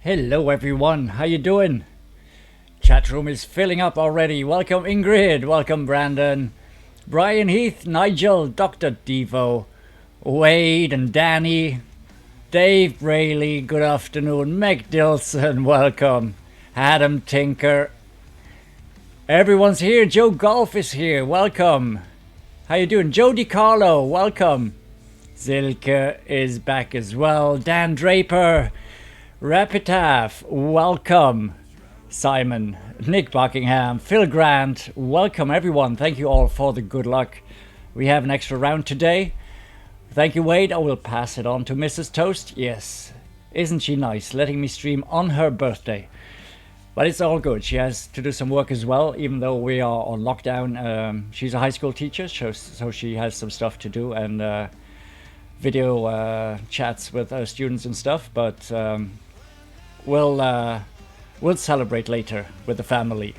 Hello everyone, how you doing? Chat room is filling up already. Welcome Ingrid, welcome Brandon, Brian Heath, Nigel, Dr. Devo, Wade and Danny, Dave Braley, good afternoon, Meg Dilson, welcome, Adam Tinker. Everyone's here, Joe Golf is here, welcome. How you doing? Joe DiCarlo, welcome. Zilke is back as well. Dan Draper, Rapitaf, welcome. Simon, Nick Buckingham, Phil Grant, welcome everyone. Thank you all for the good luck. We have an extra round today. Thank you, Wade. I will pass it on to Mrs. Toast. Yes, isn't she nice, letting me stream on her birthday? But it's all good. She has to do some work as well, even though we are on lockdown. She's a high school teacher, so she has some stuff to do and video chats with students and stuff. But we'll celebrate later with the family.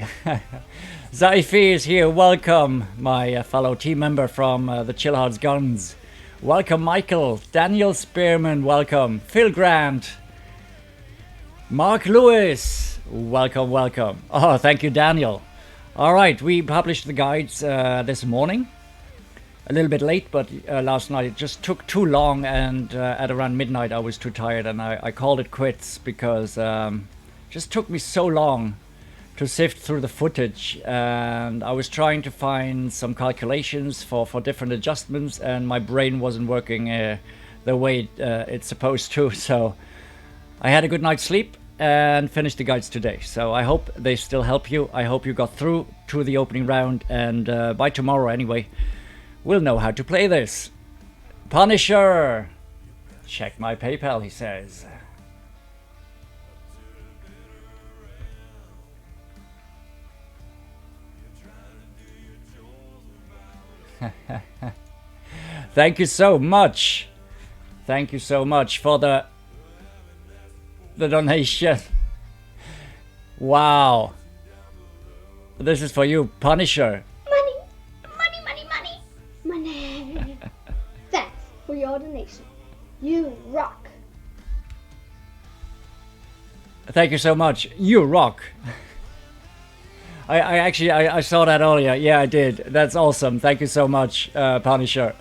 Zaifi is here. Welcome, my fellow team member from the Chillhards Guns. Welcome, Michael. Daniel Spearman, welcome. Phil Grant. Mark Lewis, welcome, welcome. Oh, thank you, Daniel. All right, we published the guides this morning. A little bit late, but last night it just took too long, and at around midnight I was too tired, and I called it quits because it just took me so long to sift through the footage, and I was trying to find some calculations for different adjustments, and my brain wasn't working the way it's supposed to, so I had a good night's sleep and finished the guides today. So I hope they still help you. I hope you got through to the opening round, and by tomorrow anyway, we'll know how to play this. Punisher! Check my PayPal, he says. Thank you so much. Thank you so much for the donation. Wow. This is for you, Punisher. Money, money, money, money, money. Thanks for your donation. You rock. Thank you so much. You rock. I actually saw that earlier. Yeah, I did. That's awesome. Thank you so much, Punisher.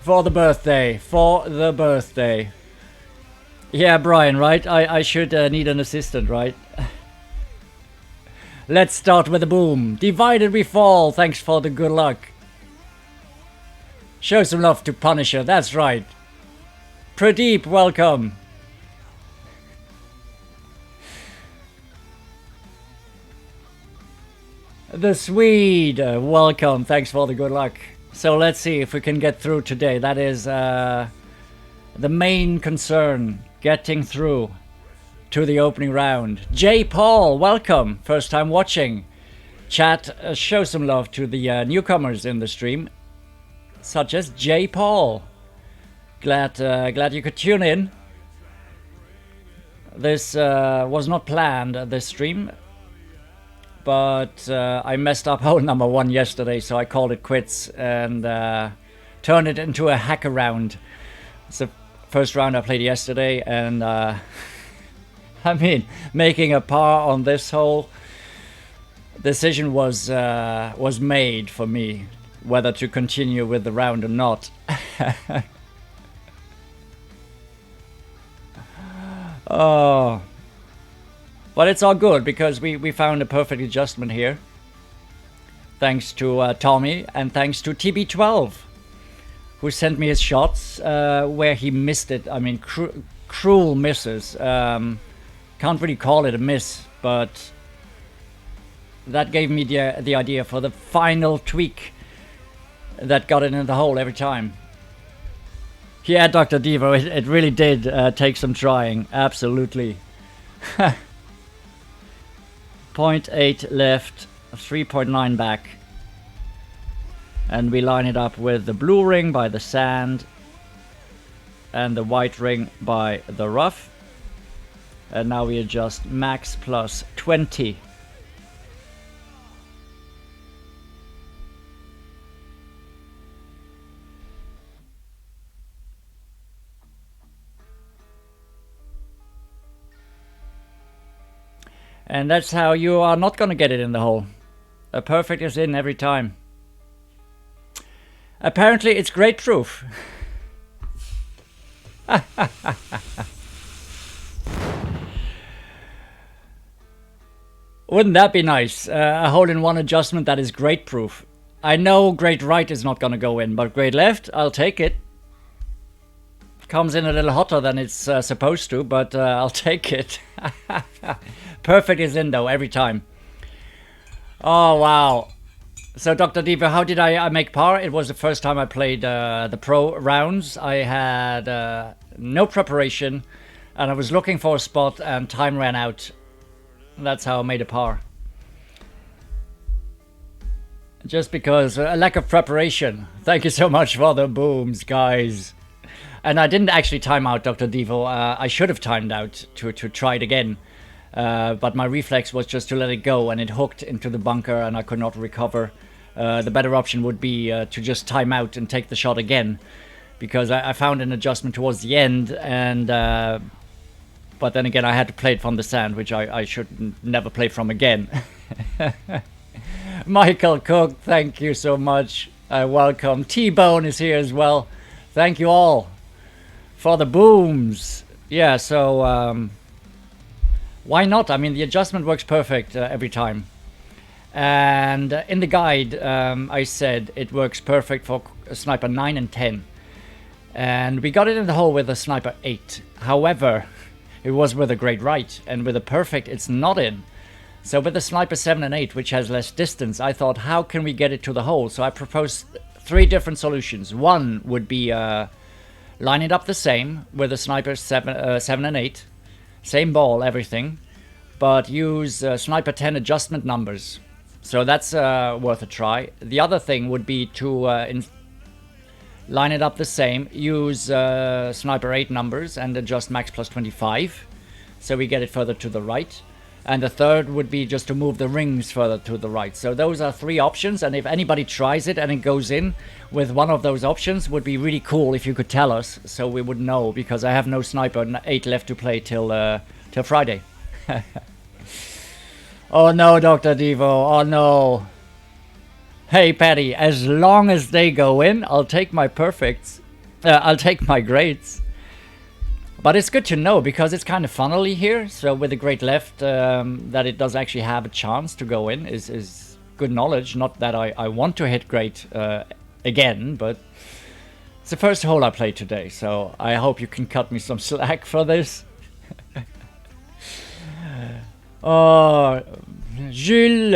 For the birthday. For the birthday. Yeah, Brian, right? I should need an assistant, right? Let's start with a boom. Divided we fall. Thanks for the good luck. Show some love to Punisher. That's right. Pradeep, welcome. The Swede, welcome. Thanks for the good luck. So let's see if we can get through today. That is the main concern. Getting through to the opening round. J. Paul, welcome. First time watching. Chat, show some love to the newcomers in the stream, such as J. Paul. Glad you could tune in. This was not planned, this stream, but I messed up hole number 1 yesterday, so I called it quits and turned it into a hacker round. It's the first round I played yesterday, and I mean, making a par on this hole, decision was made for me whether to continue with the round or not. Oh, but it's all good because we found a perfect adjustment here. Thanks to Tommy, and thanks to TB12, who sent me his shots where he missed it. I mean, cruel misses. Can't really call it a miss, but that gave me the idea for the final tweak that got it in the hole every time. Yeah, Dr. Devo, it really did take some trying. Absolutely. 0.8 left, 3.9 back. And we line it up with the blue ring by the sand and the white ring by the rough. And now we adjust max plus 20. And that's how you are not going to get it in the hole. A perfect is in every time. Apparently it's great proof. Wouldn't that be nice? A hole-in-one adjustment that is great proof. I know great right is not going to go in, but great left, I'll take it. Comes in a little hotter than it's supposed to, but I'll take it. Perfect is in though, every time. Oh, wow. So, Dr. Deeper, how did I make par? It was the first time I played the pro rounds. I had no preparation, and I was looking for a spot, and time ran out. That's how I made a par. Just because a lack of preparation. Thank you so much for the booms, guys. And I didn't actually time out, Dr. Devo. I should have timed out to try it again. But my reflex was just to let it go, and it hooked into the bunker, and I could not recover. The better option would be to just time out and take the shot again, because I found an adjustment towards the end, and but then again I had to play it from the sand, which I should never play from again. Michael Cook, thank you so much. Welcome. T-Bone is here as well. Thank you all for the booms. Yeah, so why not? I mean, the adjustment works perfect every time. And in the guide, I said it works perfect for a sniper 9 and 10. And we got it in the hole with a sniper 8. However, it was with a great right, and with a perfect, it's not in. So with the sniper 7 and 8, which has less distance, I thought, how can we get it to the hole? So I proposed 3 different solutions. One would be line it up the same with the sniper 7 and 8. Same ball, everything. But use sniper 10 adjustment numbers. So that's worth a try. The other thing would be to line it up the same, use sniper 8 numbers and adjust max plus 25. So we get it further to the right. And the third would be just to move the rings further to the right. So those are 3 options, and if anybody tries it and it goes in with one of those options, would be really cool if you could tell us, so we would know, because I have no sniper 8 left to play till Friday. Oh no, Dr. Devo, oh no. Hey Patty, as long as they go in, I'll take my perfects. I'll take my greats. But it's good to know, because it's kind of funnily here. So with the great left, that it does actually have a chance to go in is good knowledge. Not that I want to hit great again, but it's the first hole I played today. So I hope you can cut me some slack for this. Oh, Jules,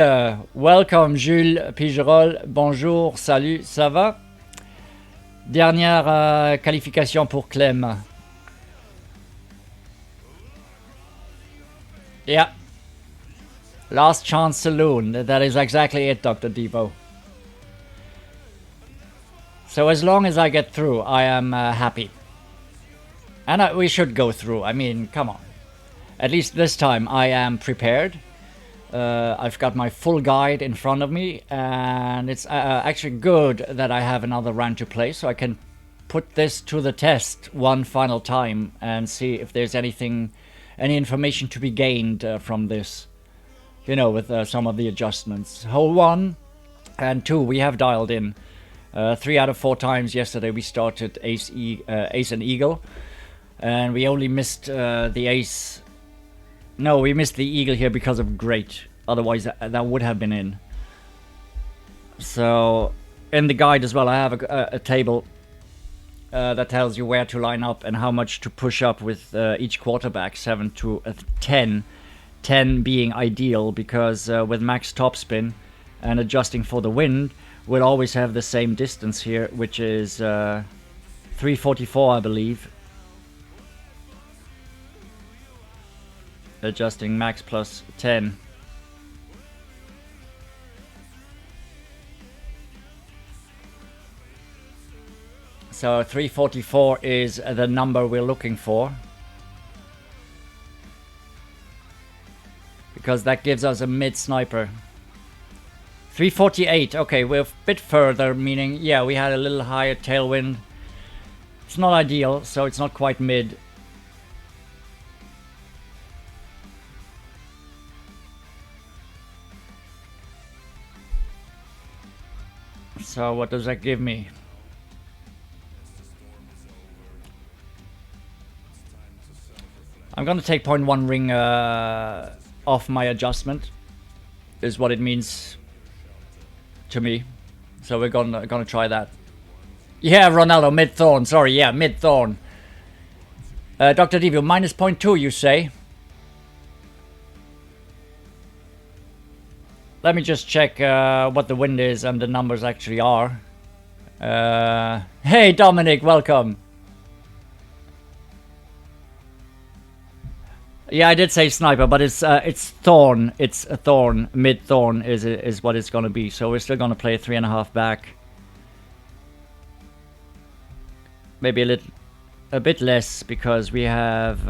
welcome Jules Pigerol. Bonjour, salut, ça va? Dernière qualification pour Clem. Yeah. Last chance saloon. That is exactly it, Dr. Devo. So as long as I get through, I am happy. And we should go through. I mean, come on. At least this time I am prepared. I've got my full guide in front of me. And it's actually good that I have another round to play, so I can put this to the test one final time and see if there's any information to be gained from this, you know, with some of the adjustments. Hole 1 and 2 we have dialed in. 3 out of 4 times yesterday we started ace and eagle, and we only missed the ace. No, we missed the eagle here because of great. Otherwise that would have been in. So in the guide as well, I have a table that tells you where to line up and how much to push up with each quarterback, 7 to 10. 10 being ideal, because with max topspin and adjusting for the wind, we'll always have the same distance here, which is 344, I believe. Adjusting max plus 10. So 344 is the number we're looking for, because that gives us a mid sniper. 348, okay, we're a bit further, meaning, yeah, we had a little higher tailwind. It's not ideal, so it's not quite mid. So what does that give me? I'm gonna take 0.1 ring off my adjustment, is what it means to me. So we're gonna try that. Yeah, Ronaldo, mid-thorn. Sorry, yeah, mid-thorn. Dr. Devo, minus 0.2, you say? Let me just check what the wind is and the numbers actually are. Hey, Dominic, welcome. Yeah, I did say sniper, but it's thorn. It's a thorn. Mid thorn is what it's gonna be. So we're still gonna play 3.5 back. Maybe a bit less because we have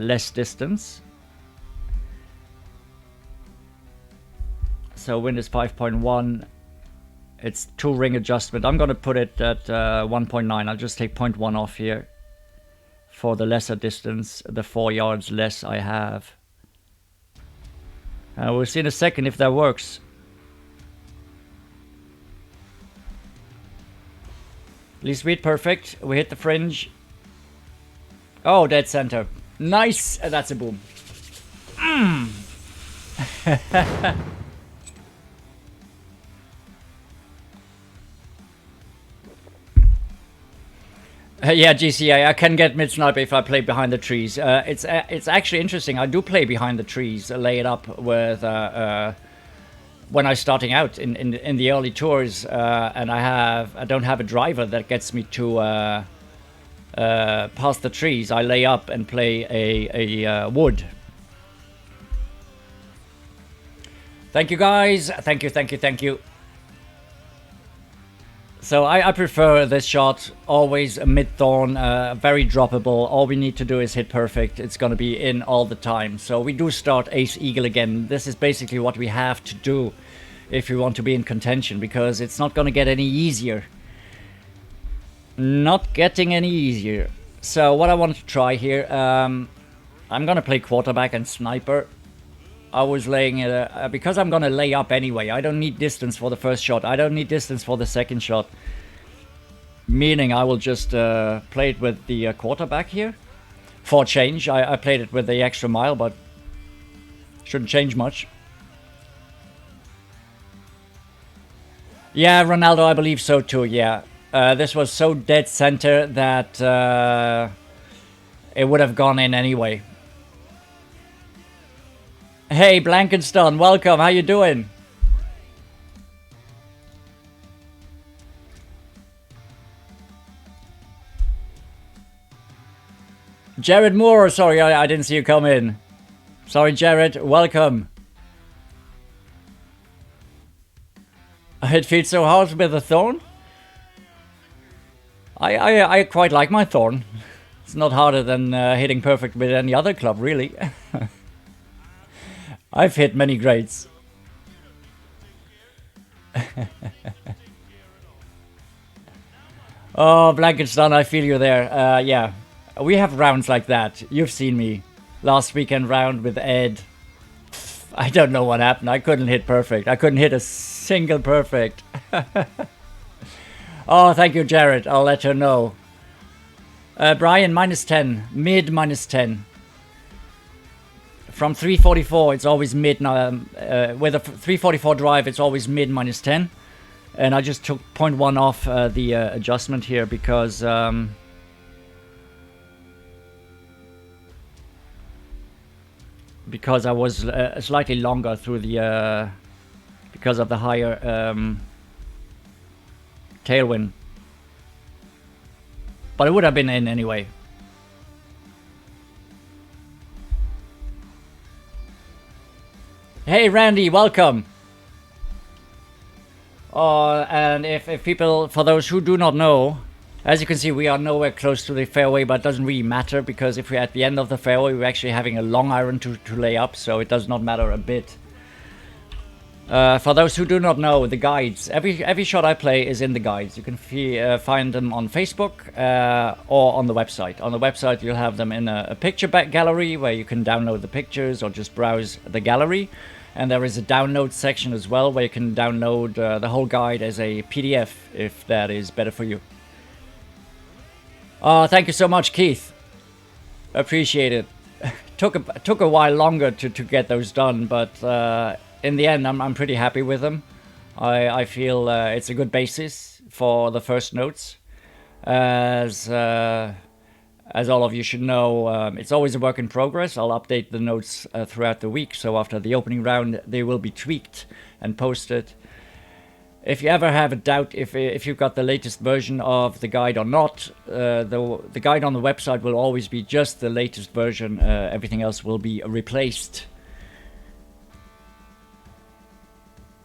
less distance. So wind is 5.1. It's 2 ring adjustment. I'm gonna put it at 1.9. I'll just take 0.1 off here. For the lesser distance, the 4 yards less I have. We'll see in a second if that works. At least read perfect. We hit the fringe. Oh, dead center. Nice! That's a boom. Yeah, GCA, I can get mid-sniper if I play behind the trees. It's actually interesting. I do play behind the trees, lay it up with when I'm starting out in the early tours, and I don't have a driver that gets me to past the trees. I lay up and play a wood. Thank you, guys. Thank you. So I prefer this shot, always a mid-thorn, very droppable. All we need to do is hit perfect. It's going to be in all the time. So we do start Ace Eagle again. This is basically what we have to do if we want to be in contention, because it's not going to get any easier. Not getting any easier. So what I want to try here, I'm going to play quarterback and sniper. I was laying it, because I'm gonna lay up anyway. I don't need distance for the first shot. I don't need distance for the second shot. Meaning I will just play it with the quarterback here. For change, I played it with the extra mile, but shouldn't change much. Yeah, Ronaldo, I believe so too, yeah. This was so dead center that it would have gone in anyway. Hey, Blankenstone, welcome. How you doing? Jared Moore, sorry, I didn't see you come in. Sorry, Jared, welcome. It feels so hard with a thorn. I quite like my thorn. It's not harder than hitting perfect with any other club, really. I've hit many grades. Oh, Blankenstein, I feel you there. Yeah, we have rounds like that. You've seen me. Last weekend round with Ed. I don't know what happened. I couldn't hit perfect. I couldn't hit a single perfect. Oh, thank you, Jared. I'll let her know. Brian, minus 10. Mid minus 10. From 344, it's always mid. With a 344 drive, it's always mid minus 10. And I just took 0.1 off the adjustment here because I was slightly longer through the because of the higher tailwind. But it would have been in anyway. Hey Randy, welcome. And if people, for those who do not know, as you can see, we are nowhere close to the fairway, but it doesn't really matter because if we're at the end of the fairway, we're actually having a long iron to lay up, so it does not matter a bit. For those who do not know, the guides, every shot I play is in the guides. You can find them on Facebook or on the website. On the website, you'll have them in a picture back gallery where you can download the pictures or just browse the gallery. And there is a download section as well where you can download the whole guide as a PDF if that is better for you. Thank you so much, Keith. Appreciate it. Took a while longer to get those done, but in the end, I'm pretty happy with them. I feel it's a good basis for the first notes. As all of you should know, it's always a work in progress. I'll update the notes throughout the week, so after the opening round, they will be tweaked and posted. If you ever have a doubt if you've got the latest version of the guide or not, the guide on the website will always be just the latest version. Everything else will be replaced.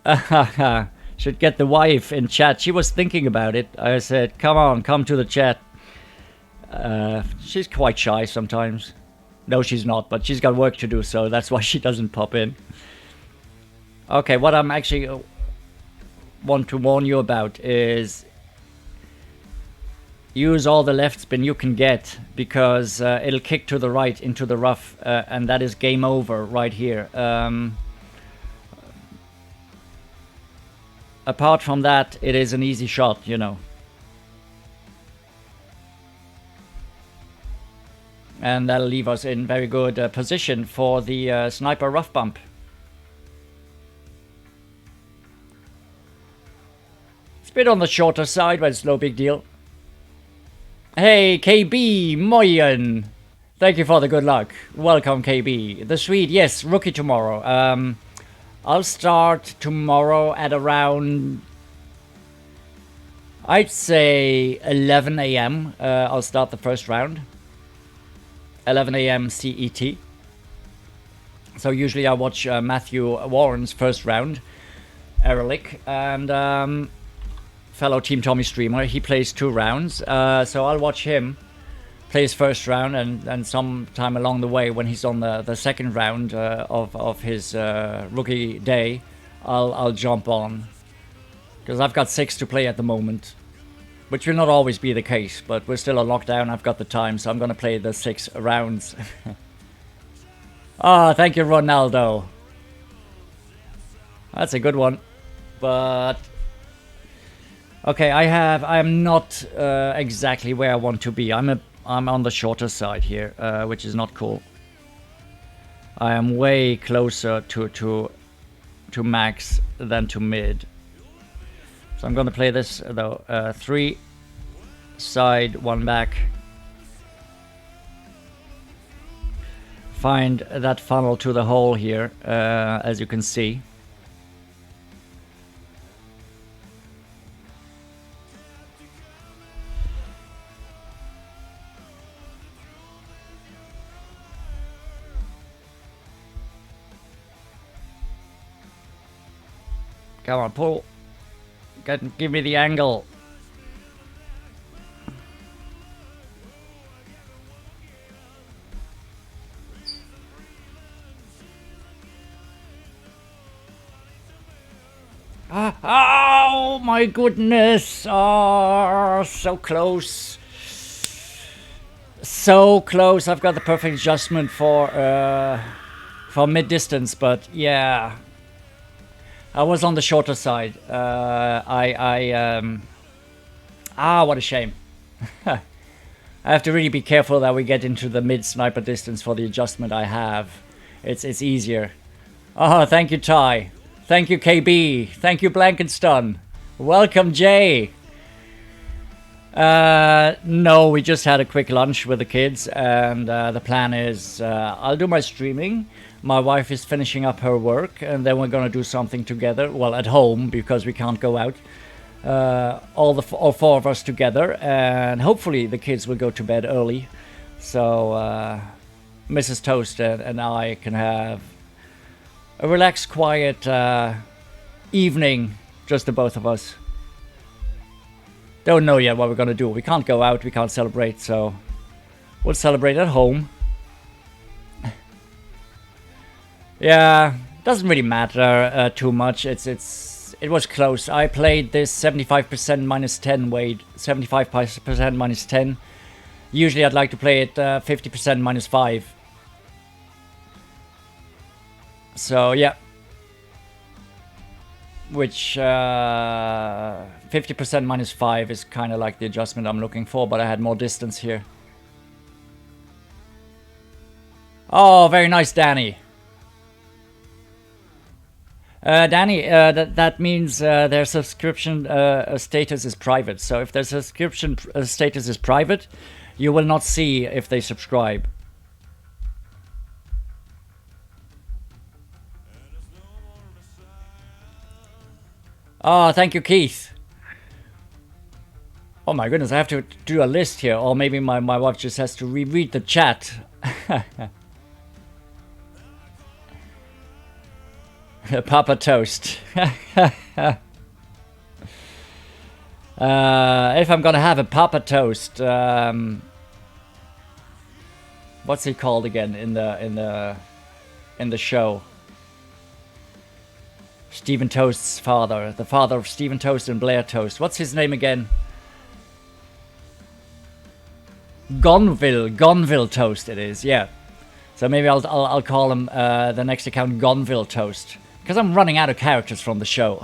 Should get the wife in chat. She was thinking about it. I said, come on, come to the chat. She's quite shy sometimes. No, she's not, but she's got work to do, so that's why she doesn't pop in. Okay, what I'm actually want to warn you about is use all the left spin you can get, because it'll kick to the right into the rough, and that is game over right here. Apart from that, it is an easy shot, you know. And that'll leave us in very good position for the sniper rough bump. It's a bit on the shorter side, but it's no big deal. Hey, KB Moyen. Thank you for the good luck. Welcome, KB. The Swede, yes, rookie tomorrow. I'll start tomorrow at around, I'd say 11 a.m. I'll start the first round. 11 a.m. CET. So usually I watch Matthew Warren's first round, Ehrlich, and fellow Team Tommy streamer. He plays 2 rounds, so I'll watch him play his first round, and sometime along the way when he's on the second round of his rookie day, I'll jump on, because I've got 6 to play at the moment, which will not always be the case, but we're still on lockdown. I've got the time, so I'm going to play the 6 rounds. Thank you, Ronaldo. That's a good one. But okay, I'm not exactly where I want to be. I'm on the shorter side here, which is not cool. I am way closer to max than to mid. So I'm going to play this though. 3 side, 1 back. Find that funnel to the hole here, as you can see. Come on, pull. Give me the angle. Oh my goodness. Oh, so close. So close. I've got the perfect adjustment for mid distance, but yeah. I was on the shorter side. What a shame. I have to really be careful that we get into the mid sniper distance for the adjustment I have. It's easier. Oh, thank you, Ty. Thank you, KB. Thank you, Blankenstun. Welcome, Jay. No, we just had a quick lunch with the kids, and the plan is I'll do my streaming. My wife is finishing up her work, and then we're gonna do something together. Well, at home, because we can't go out. All 4 of us together, and hopefully the kids will go to bed early, so Mrs. Toast and I can have a relaxed, quiet evening, just the both of us. Don't know yet what we're gonna do. We can't go out, we can't celebrate, so we'll celebrate at home. Yeah, doesn't really matter too much. It was close. I played this 75% minus 10 weight, 75% minus 10. Usually I'd like to play it 50% minus 5. So yeah, which 50% minus 5 is kind of like the adjustment I'm looking for, but I had more distance here. Oh, very nice, Danny. Danny, that means their subscription status is private. So if their subscription status is private, you will not see if they subscribe. Oh, thank you, Keith. Oh my goodness, I have to do a list here. Or maybe my wife just has to reread the chat. Papa Toast. If I'm gonna have a Papa Toast, what's he called again in the show? Stephen Toast's father, the father of Stephen Toast and Blair Toast. What's his name again? Gonville Toast. It is, yeah. So maybe I'll call him the next account Gonville Toast, because I'm running out of characters from the show.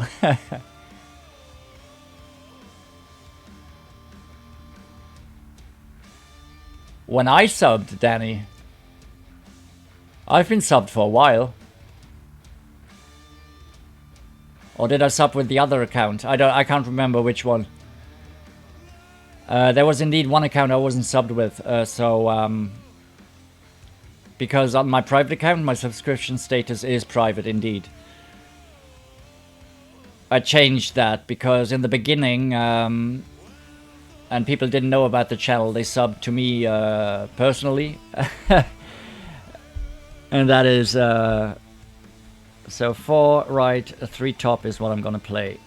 When I subbed, Danny, I've been subbed for a while. Or did I sub with the other account? I can't remember which one. There was indeed one account I wasn't subbed with, because on my private account, my subscription status is private indeed. I changed that because in the beginning, and people didn't know about the channel, they subbed to me personally. And that is... So 4 right, 3 top is what I'm gonna play.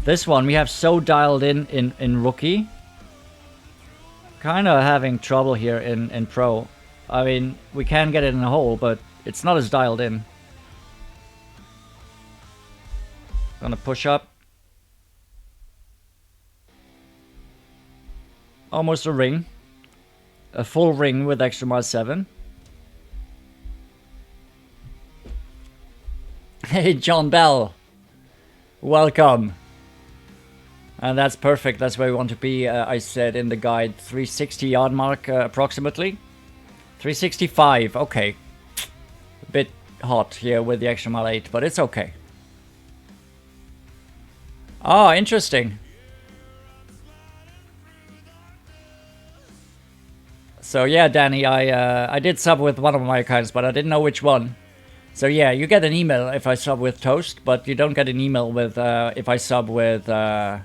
This one we have so dialed in rookie. Kind of having trouble here in pro. I mean, we can get it in a hole, but it's not as dialed in. Gonna push up. Almost a ring. A full ring with extra mile 7. Hey, John Bell. Welcome. And that's perfect. That's where we want to be. I said in the guide 360 yard mark approximately. 365. Okay. A bit hot here with the extra mile 8, but it's okay. Oh, interesting. So yeah, Danny, I did sub with one of my accounts, but I didn't know which one. So yeah, you get an email if I sub with Toast, but you don't get an email with if I sub with my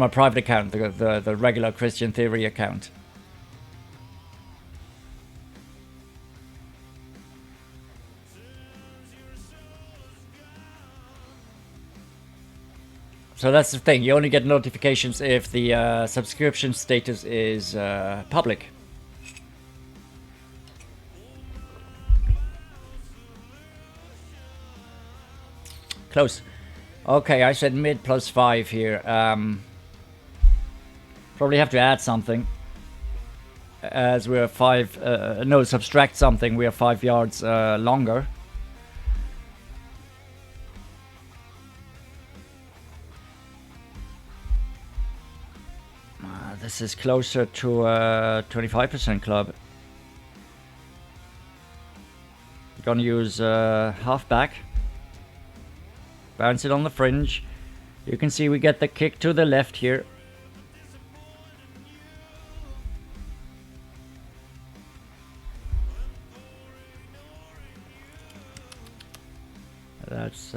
private account, the regular Christian Theory account. So that's the thing, you only get notifications if the subscription status is public. Close. Okay, I said mid plus 5 here. Probably have to add something. As we're 5... no, subtract something. We are 5 yards longer. This is closer to 25% club. Gonna use half back. Bounce it on the fringe. You can see we get the kick to the left here. That's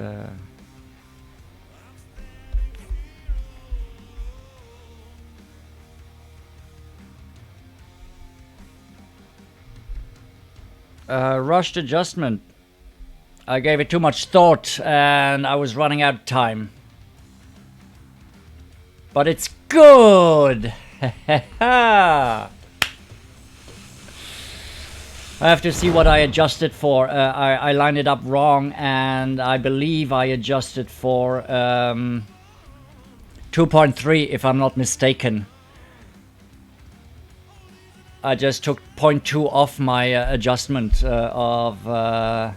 rushed adjustment. I gave it too much thought and I was running out of time. But it's good! I have to see what I adjusted for. I lined it up wrong and I believe I adjusted for 2.3 if I'm not mistaken. I just took 0.2 off my adjustment of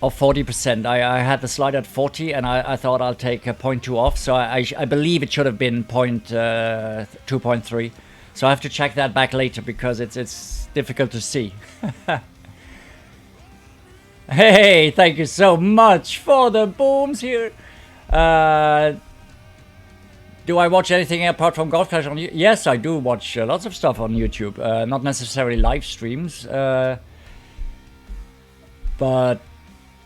of 40%. I had the slide at 40, and I thought I'll take a 0.2 off. So I believe it should have been 2.3. So I have to check that back later because it's difficult to see. Hey, thank you so much for the booms here. Do I watch anything apart from Golf Clash on YouTube? Yes, I do watch lots of stuff on YouTube. Not necessarily live streams. But,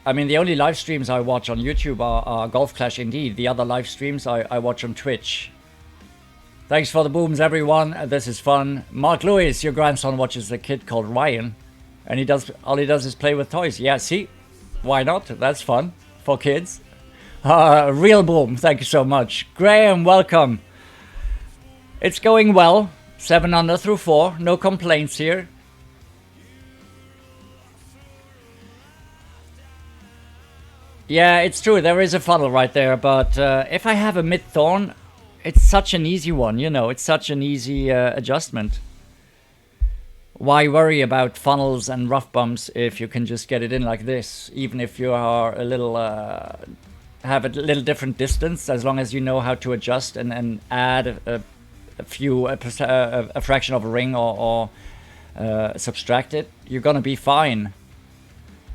I mean, the only live streams I watch on YouTube are Golf Clash indeed. The other live streams I watch on Twitch. Thanks for the booms, everyone. This is fun. Mark Lewis, your grandson watches a kid called Ryan. And all he does is play with toys. Yeah, see? Why not? That's fun for kids. Real boom, thank you so much. Graham, welcome. It's going well. 7 under through 4. No complaints here. Yeah, it's true. There is a funnel right there. But if I have a mid-thorn, it's such an easy one, you know. It's such an easy adjustment. Why worry about funnels and rough bumps if you can just get it in like this? Even if you are a little... have a little different distance, as long as you know how to adjust and add a fraction of a ring or subtract it, you're gonna be fine.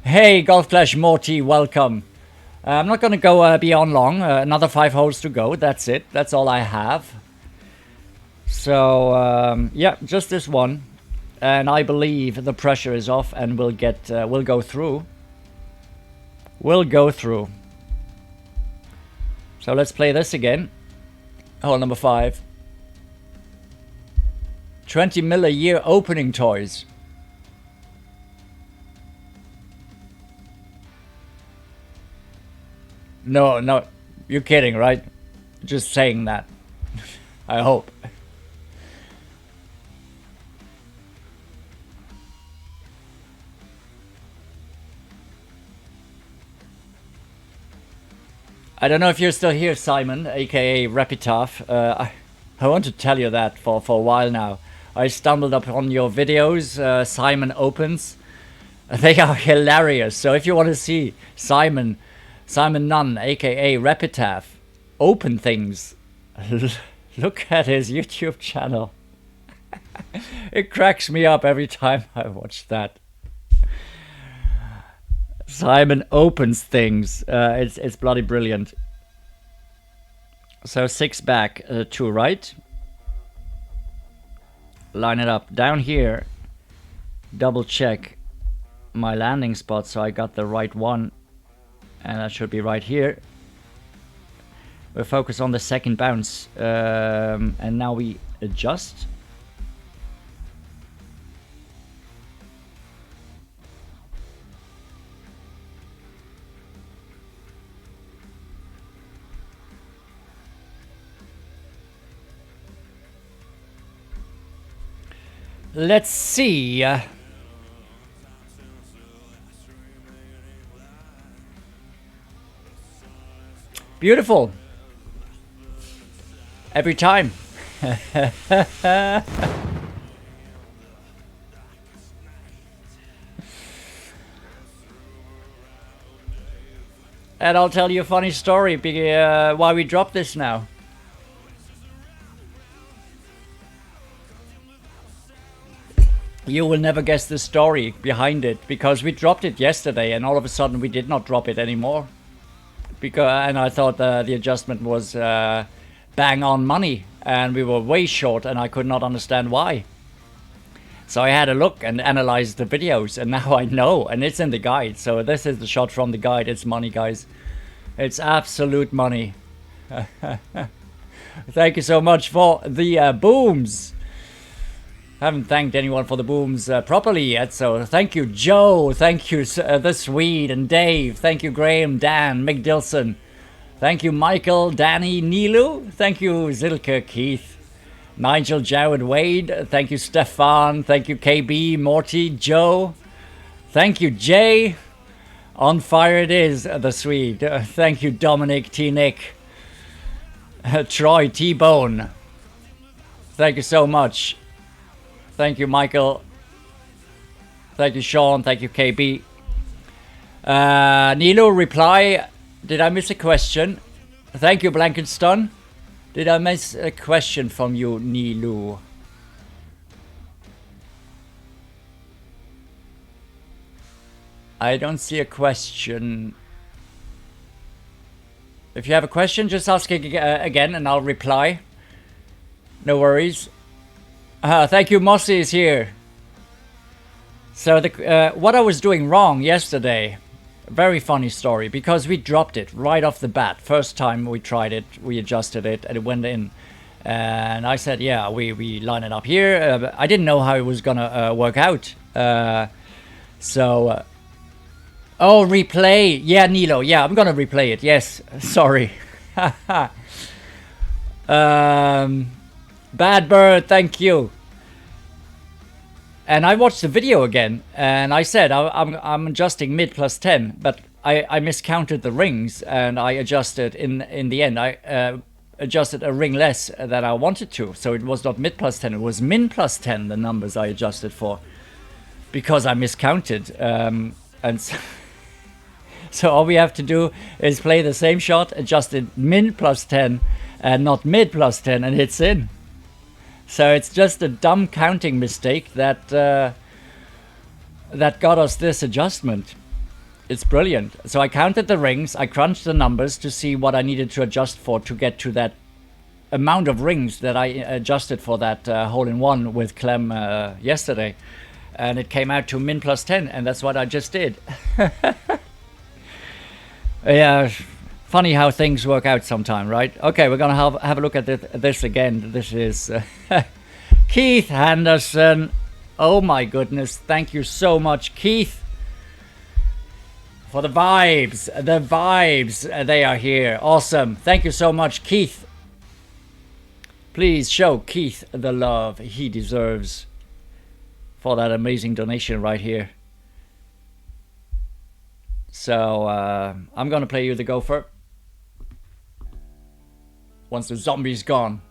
Hey, Golf Clash Morty, welcome. I'm not gonna go beyond long. Another 5 holes to go. That's it. That's all I have. So yeah, just this one, and I believe the pressure is off, and we'll go through. We'll go through. So let's play this again. Hole number 5. 20 mil a year opening toys. No, you're kidding, right? Just saying that. I hope. I don't know if you're still here, Simon, aka Repitaph. I want to tell you that for a while now. I stumbled upon your videos, Simon Opens. They are hilarious. So if you want to see Simon Nunn, aka Repitaph, open things, look at his YouTube channel. It cracks me up every time I watch that. Simon opens things. It's bloody brilliant. So 6 back, 2 right. Line it up. Down here, double check my landing spot so I got the right one. And that should be right here. We'll focus on the second bounce. And now we adjust. Let's see. Beautiful. Every time. And I'll tell you a funny story why we dropped this now. You will never guess the story behind it, because we dropped it yesterday and all of a sudden we did not drop it anymore. And I thought the adjustment was bang on money and we were way short and I could not understand why. So I had a look and analyzed the videos, and now I know, and it's in the guide. So this is the shot from the guide. It's money, guys. It's absolute money. Thank you so much for the booms. Haven't thanked anyone for the booms properly yet, so thank you, Joe. Thank you, the Swede and Dave. Thank you, Graham, Dan, Mick Dilson. Thank you, Michael, Danny, Nilu. Thank you, Zilke, Keith, Nigel, Jared, Wade. Thank you, Stefan. Thank you, KB, Morty, Joe. Thank you, Jay. On fire it is, the Swede. Thank you, Dominic, T. Nick, Troy, T-Bone. Thank you so much. Thank you, Michael. Thank you, Sean. Thank you, KB. Nilo, reply. Did I miss a question? Thank you, Blankenstone. Did I miss a question from you, Nilo? I don't see a question. If you have a question, just ask again and I'll reply. No worries. Thank you, Mossy is here. So what I was doing wrong yesterday, very funny story, because we dropped it right off the bat. First time we tried it, we adjusted it and it went in. And I said, yeah, we line it up here. I didn't know how it was gonna work out. Oh, replay. Yeah, Nilo. Yeah, I'm gonna replay it. Yes, sorry. Bad Bird, thank you. And I watched the video again, and I said I'm adjusting mid plus 10, but I miscounted the rings, and I adjusted in the end. I adjusted a ring less than I wanted to, so it was not mid plus 10, it was min plus 10, the numbers I adjusted for, because I miscounted. And so all we have to do is play the same shot, adjusted min plus 10 and not mid plus 10, and it's in. So it's just a dumb counting mistake that that got us this adjustment. It's brilliant. So I counted the rings, I crunched the numbers to see what I needed to adjust for to get to that amount of rings that I adjusted for that hole-in-one with Clem yesterday. And it came out to min plus 10, and that's what I just did. Yeah, funny how things work out sometime, right? Okay, we're gonna have a look at this again. This is Keith Henderson. Oh my goodness, thank you so much, Keith, for the vibes. The vibes, they are here. Awesome. Thank you so much, Keith. Please show Keith the love he deserves for that amazing donation right here. So I'm gonna play you the gopher once the zombie's gone.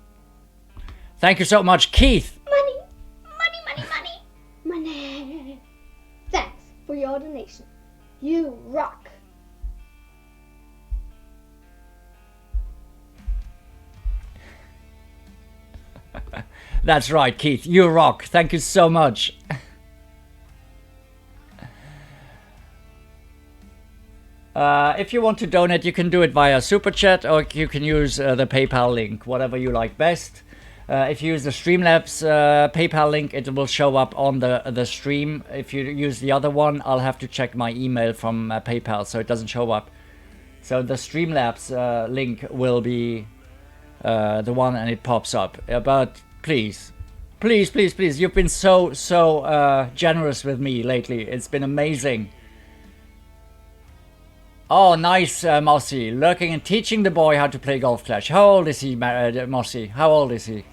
Thank you so much, Keith. Money, money, money, money, money. Thanks for your donation. You rock. That's right, Keith. You rock. Thank you so much. If you want to donate, you can do it via Super Chat, or you can use the PayPal link, whatever you like best. If you use the Streamlabs PayPal link, it will show up on the stream. If you use the other one, I'll have to check my email from PayPal, so it doesn't show up. So the Streamlabs link will be the one, and it pops up. But please, please, please, please, you've been so generous with me lately. It's been amazing. Oh, nice, Mossy. Lurking and teaching the boy how to play Golf Clash. How old is he, Mossy? How old is he?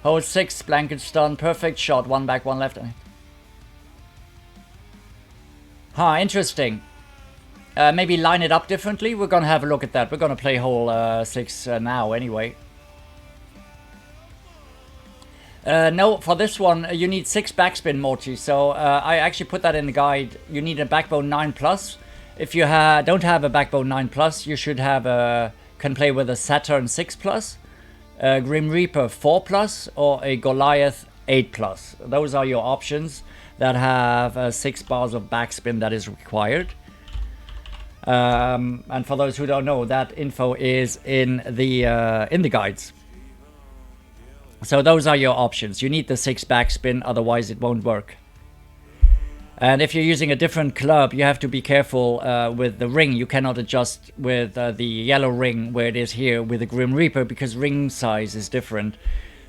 Hole 6, blanket stun, perfect shot. One back, one left. Huh, interesting. Maybe line it up differently. We're gonna have a look at that. We're gonna play hole 6 now anyway. No, for this one you need 6 backspin, Morty. So I actually put that in the guide. You need a backbone 9+. If you don't have a backbone 9+, you should have can play with a Saturn 6+, a Grim Reaper 4+, or a Goliath 8+. Those are your options that have 6 bars of backspin that is required. And for those who don't know, that info is in the guides. So those are your options. You need the 6 backspin, otherwise it won't work. And if you're using a different club, you have to be careful with the ring. You cannot adjust with the yellow ring where it is here with the Grim Reaper, because ring size is different.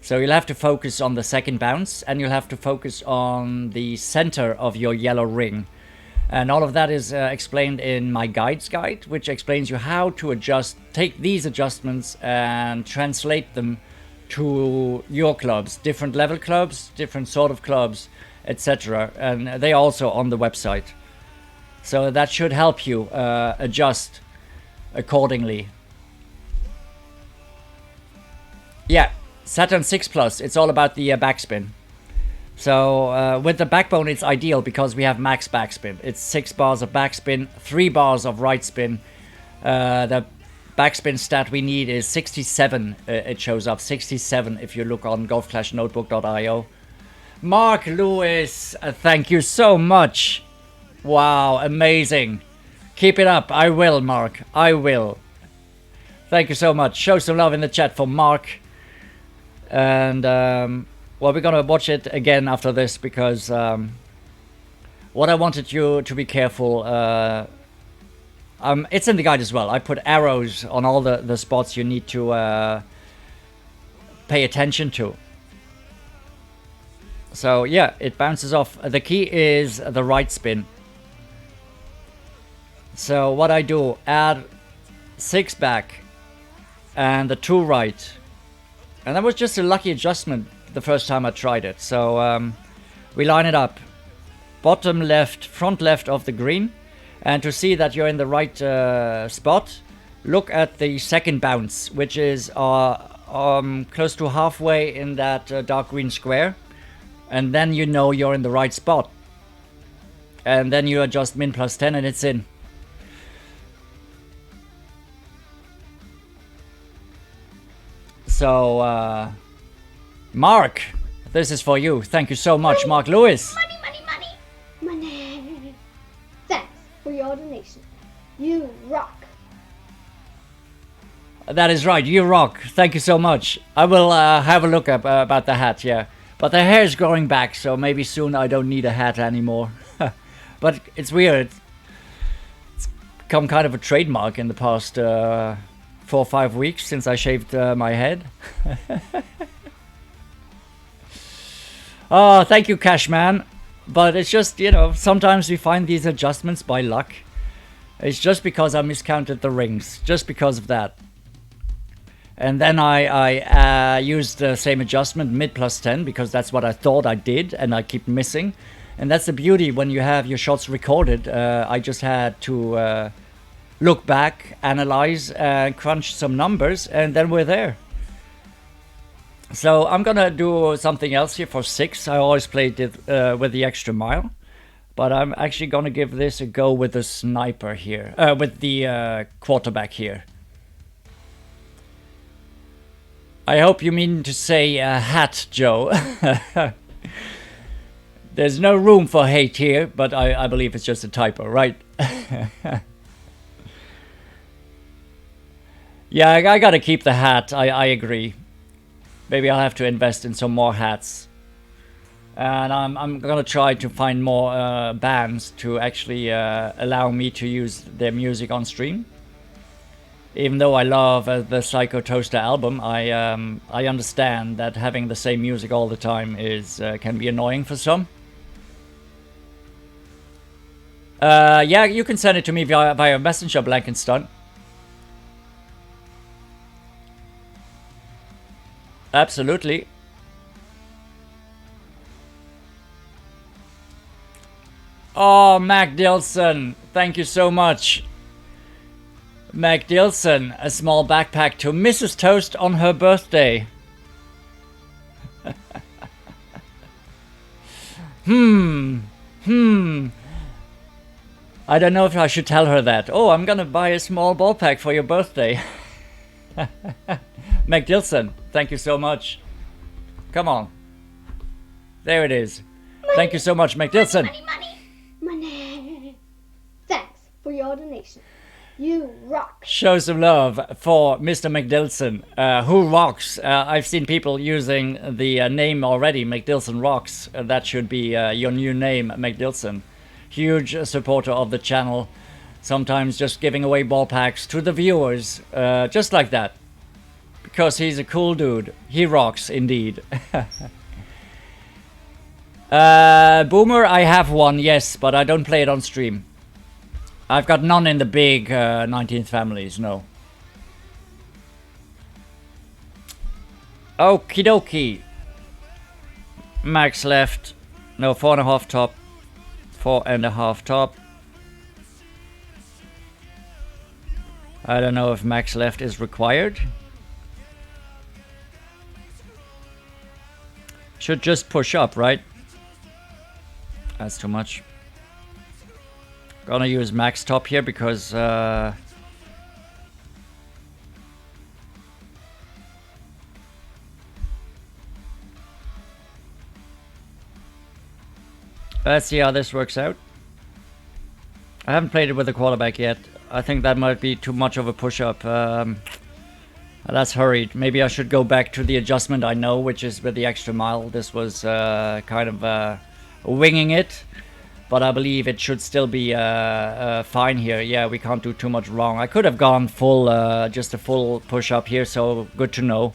So you'll have to focus on the second bounce, and you'll have to focus on the center of your yellow ring. And all of that is explained in my guides guide, which explains you how to take these adjustments and translate them to your clubs, different level clubs, different sort of clubs, etc. And they are also on the website. So that should help you adjust accordingly. Yeah, Saturn 6+, it's all about the backspin. So with the backbone, it's ideal because we have max backspin. It's 6 bars of backspin, 3 bars of right spin. The backspin stat we need is 67. It shows up 67 if you look on golfclashnotebook.io. Mark Lewis, thank you so much. Wow, amazing. Keep it up. I will, Mark. I will. Thank you so much. Show some love in the chat for Mark. And well, we're gonna watch it again after this because what I wanted you to be careful. It's in the guide as well. I put arrows on all the spots you need to pay attention to. So yeah, it bounces off. The key is the right spin. So what I do, add 6 back and the 2 right. And that was just a lucky adjustment the first time I tried it. So we line it up. Bottom left, front left of the green. And to see that you're in the right spot, look at the second bounce, which is close to halfway in that dark green square. And then you know you're in the right spot. And then you adjust min plus 10 and it's in. So, Mark, this is for you. Thank you so much, Mark Lewis. Money, money, money. Money. Thanks for your donation. You rock. That is right, you rock. Thank you so much. I will have a look up about the hat, yeah. But the hair is growing back, so maybe soon I don't need a hat anymore. But it's weird. It's become kind of a trademark in the past 4 or 5 weeks since I shaved my head. Oh, thank you, Cashman. But it's just, you know, sometimes we find these adjustments by luck. It's just because I miscounted the rings. Just because of that. And then I used the same adjustment, mid plus 10, because that's what I thought I did, and I keep missing. And that's the beauty when you have your shots recorded. I just had to look back, analyze, and crunch some numbers, and then we're there. So I'm gonna do something else here for 6. I always played it with the extra mile. But I'm actually gonna give this a go with the sniper here, with the quarterback here. I hope you mean to say hat, Joe. There's no room for hate here, but I believe it's just a typo, right? Yeah, I gotta keep the hat, I agree. Maybe I'll have to invest in some more hats. And I'm gonna try to find more bands to actually allow me to use their music on stream. Even though I love the Psycho Toaster album, I understand that having the same music all the time is can be annoying for some. Yeah, you can send it to me via Messenger, Blankenstein. Absolutely. Oh, Mac Dilson, thank you so much. Mac Dilson, a small backpack to Mrs. Toast on her birthday. I don't know if I should tell her that. Oh, I'm gonna buy a small ball pack for your birthday. Mac Dilson, thank you so much. Come on. There it is. Money, thank you so much, Mac Dilson. Money, money, money. Thanks for your donation. You rock. Show some love for Mr. McDilson, who rocks. I've seen people using the name already, McDilson Rocks. That should be your new name, McDilson. Huge supporter of the channel. Sometimes just giving away ball packs to the viewers, just like that. Because he's a cool dude. He rocks, indeed. Boomer, I have one, yes, but I don't play it on stream. I've got none in the big 19th families, no. Okie dokie. Max left. No, 4.5 top. 4.5 top. I don't know if max left is required. Should just push up, right? That's too much. Gonna use max top here because let's see how this works out. I haven't played it with the quarterback yet. I think that might be too much of a push-up. That's hurried. Maybe I should go back to the adjustment I know, which is with the extra mile. This was kind of winging it, but I believe it should still be fine here. Yeah, we can't do too much wrong. I could have gone full, just a full push-up here, so good to know.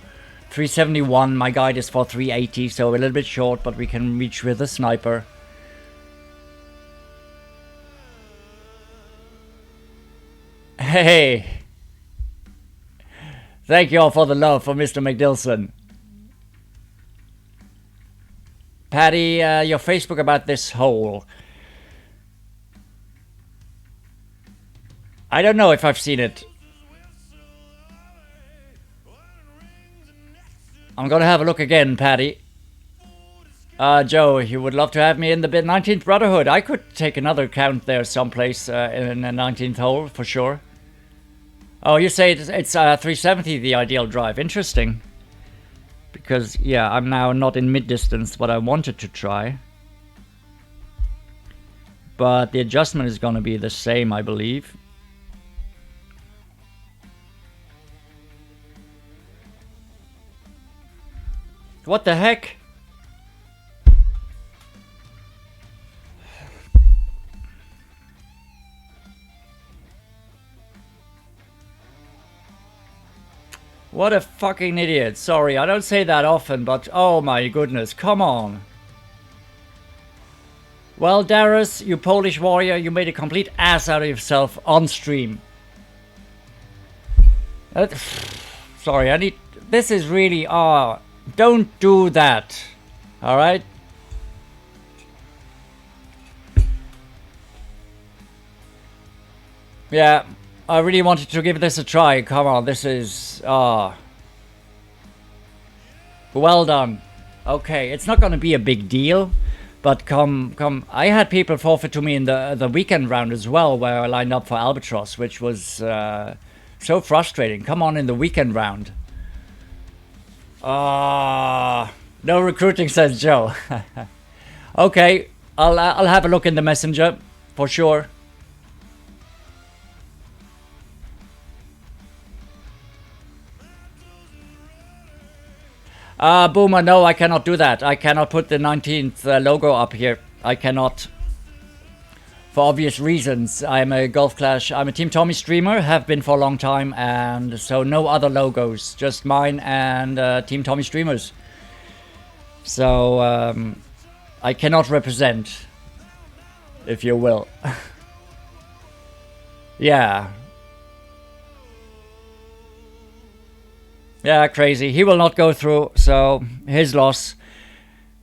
371, my guide is for 380, so a little bit short, but we can reach with a sniper. Hey! Thank you all for the love for Mr. McDilson. Patty, your Facebook about this hole. I don't know if I've seen it. I'm gonna have a look again, Patty. Joe, you would love to have me in the 19th Brotherhood. I could take another count there someplace in the 19th hole, for sure. Oh, you say it's 370 the ideal drive. Interesting. Because, yeah, I'm now not in mid-distance, what I wanted to try. But the adjustment is going to be the same, I believe. What the heck? What a fucking idiot. Sorry, I don't say that often, but oh my goodness, come on. Well, Darius, you Polish warrior, you made a complete ass out of yourself on stream. Sorry, I need... This is really... don't do that. Alright? Yeah. I really wanted to give this a try. Come on, this is... well done. Okay, it's not going to be a big deal. But come... I had people forfeit to me in the weekend round as well, where I lined up for Albatross, which was so frustrating. Come on in the weekend round. No recruiting, says Joe. Okay, I'll have a look in the messenger, for sure. Boomer, no, I cannot do that. I cannot put the 19th logo up here. I cannot. For obvious reasons. I'm a Golf Clash, I'm a Team Tommy streamer, have been for a long time, and so no other logos. Just mine and Team Tommy streamers. So, I cannot represent, if you will. Yeah. Yeah, crazy. He will not go through, so his loss.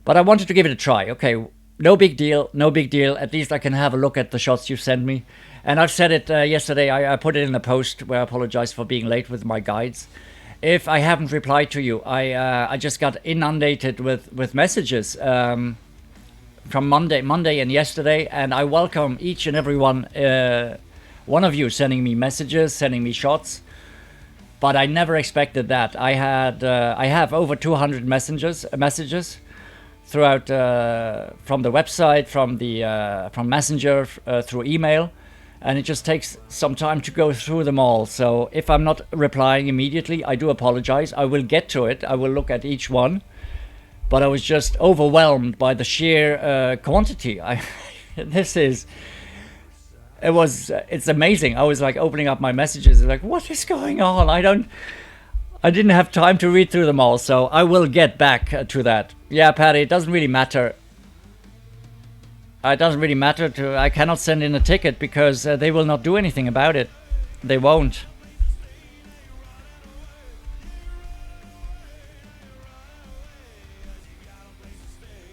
But I wanted to give it a try. Okay, no big deal, no big deal. At least I can have a look at the shots you send me. And I've said it yesterday, I put it in the post where I apologize for being late with my guides. If I haven't replied to you, I just got inundated with messages from Monday and yesterday. And I welcome each and every one of you sending me messages, sending me shots. But I never expected that. I have over 200 messages throughout from the website, from Messenger, through email, and it just takes some time to go through them all. So if I'm not replying immediately, I do apologize. I will get to it. I will look at each one, but I was just overwhelmed by the sheer quantity. It's amazing. I was like opening up my messages, like, what is going on? I didn't have time to read through them all, so I will get back to that. Yeah, Patty, it doesn't really matter. It doesn't really matter I cannot send in a ticket because they will not do anything about it. They won't.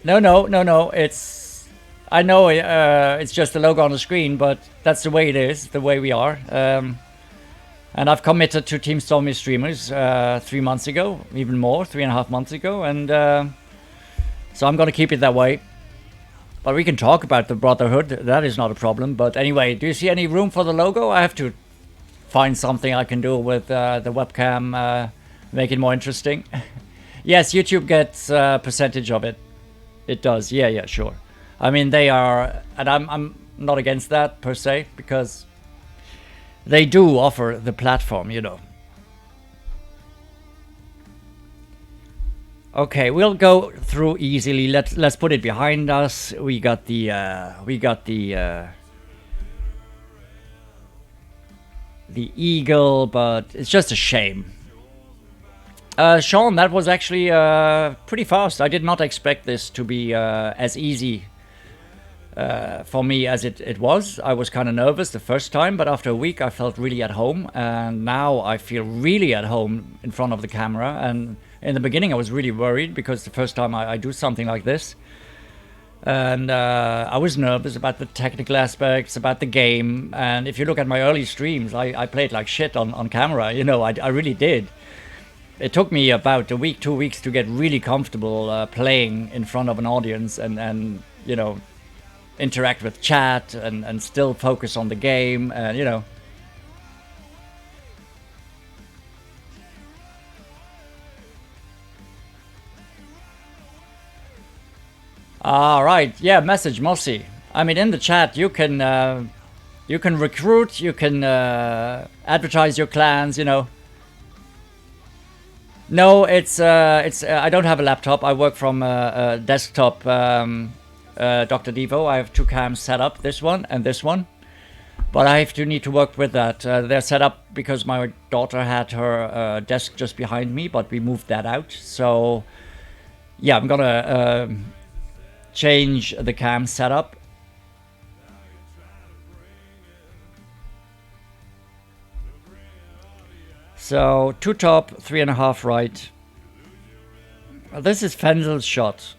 No. I know it's just a logo on the screen, but that's the way it is, the way we are. And I've committed to Team Stormy streamers 3 months ago, even more, 3.5 months ago, and so I'm going to keep it that way. But we can talk about the Brotherhood. That is not a problem. But anyway, do you see any room for the logo? I have to find something I can do with the webcam, make it more interesting. Yes, YouTube gets a percentage of it. It does. Yeah, sure. I mean, they are, and I'm not against that per se, because they do offer the platform, you know. Okay, we'll go through easily. Let's put it behind us. We got the eagle, but it's just a shame. Sean, that was actually pretty fast. I did not expect this to be as easy for me as it was. I was kind of nervous the first time, but after a week I felt really at home, and now I feel really at home in front of the camera. And in the beginning I was really worried because the first time I do something like this, and I was nervous about the technical aspects, about the game. And if you look at my early streams, I played like shit on camera, you know. I really did. It took me about a week, 2 weeks to get really comfortable playing in front of an audience and you know, interact with chat and still focus on the game, and you know. All right, yeah, message Mossy. I mean, in the chat you can recruit, you can advertise your clans, you know. No, it's I don't have a laptop. I work from a desktop. Dr. Devo. I have 2 cams set up, this one and this one, but I need to work with that. They're set up because my daughter had her desk just behind me, but we moved that out. So yeah, I'm gonna change the cam setup. So 2 top, 3.5 right. This is Fenzel's shot.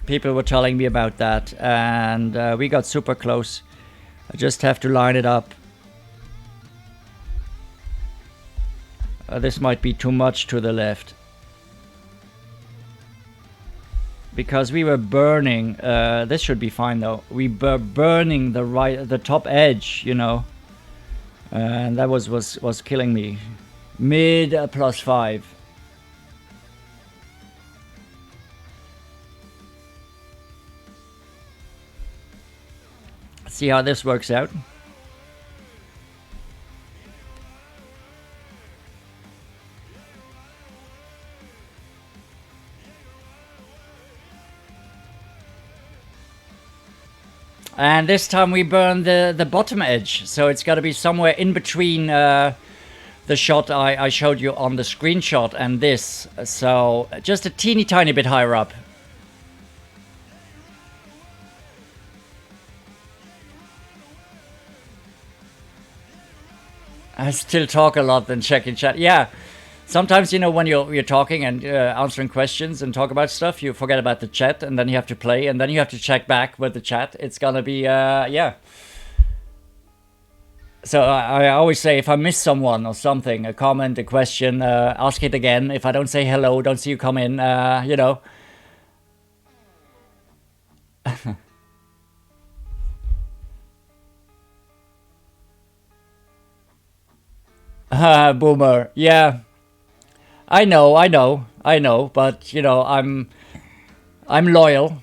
People were telling me about that, and we got super close. I just have to line it up. This might be too much to the left, because we were burning. This should be fine though. We were burning the top edge, you know, and that was killing me. Mid +5. See how this works out. And this time we burn the bottom edge, so it's got to be somewhere in between the shot I showed you on the screenshot and this. So just a teeny tiny bit higher up. I still talk a lot than check in chat. Yeah, sometimes, you know, when you're talking and answering questions and talk about stuff, you forget about the chat, and then you have to play, and then you have to check back with the chat. It's gonna be yeah. So I always say, if I miss someone or something, a comment, a question, ask it again. If I don't say hello, don't see you come in, you know. Boomer, yeah. I know, but you know, I'm loyal,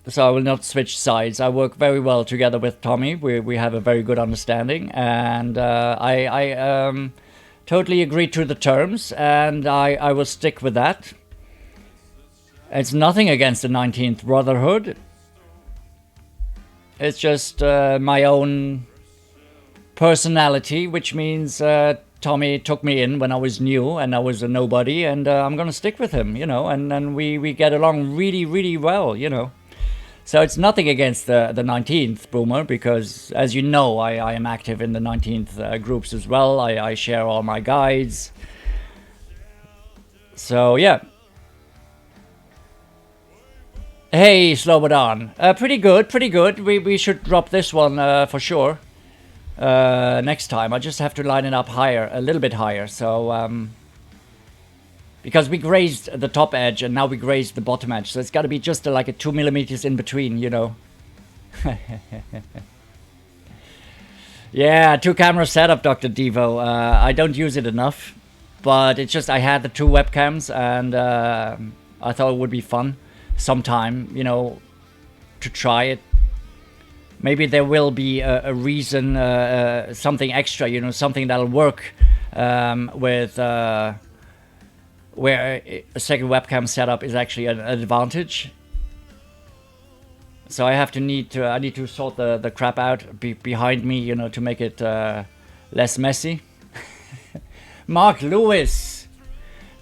so I will not switch sides. I work very well together with Tommy. We have a very good understanding, and I totally agree to the terms, and I will stick with that. It's nothing against the 19th Brotherhood. It's just my own personality, which means Tommy took me in when I was new and I was a nobody, and I'm gonna stick with him, you know, and we get along really, really well, you know. So it's nothing against the 19th Boomer, because as you know, I am active in the 19th groups as well. I share all my guides. So yeah. Hey, Slobodan. Pretty good. We should drop this one for sure. Next time. I just have to line it up higher, a little bit higher. So because we grazed the top edge and now we grazed the bottom edge, so it's got to be just like a 2 millimeters in between, you know. Yeah, 2-camera setup, Dr. Devo. I don't use it enough, but it's just I had the 2 webcams, and I thought it would be fun sometime, you know, to try it. Maybe there will be a reason, something extra, you know, something that'll work with where a second webcam setup is actually an advantage. So I need to sort the crap out behind me, you know, to make it less messy. Mark Lewis,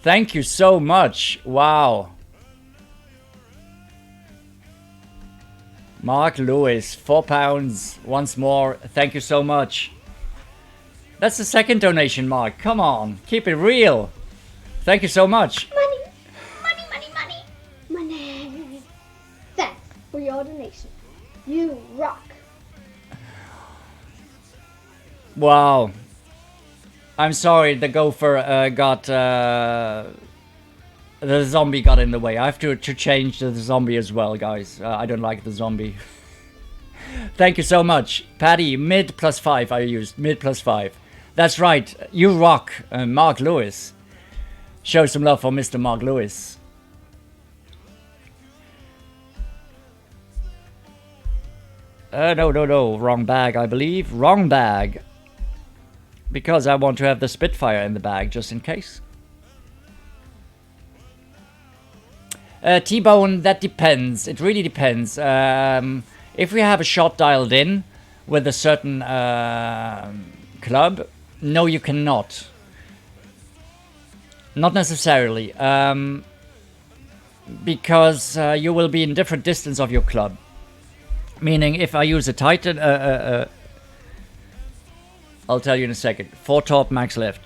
thank you so much. Wow. Mark Lewis, £4 once more. Thank you so much. That's the second donation, Mark. Come on, keep it real. Thank you so much. Money, money, money, money, money. Thanks for your donation. You rock. Wow. I'm sorry, the gopher the zombie got in the way. I have to change the zombie as well, guys. I don't like the zombie. Thank you so much. Patty, mid +5 I used. Mid +5. That's right. You rock, Mark Lewis. Show some love for Mr. Mark Lewis. No. Wrong bag, I believe. Wrong bag. Because I want to have the Spitfire in the bag, just in case. T-Bone, that depends. It really depends. If we have a shot dialed in with a certain club, no, you cannot. Not necessarily. Because you will be in different distance of your club. Meaning, if I use a Titan, I'll tell you in a second. 4 top, max left.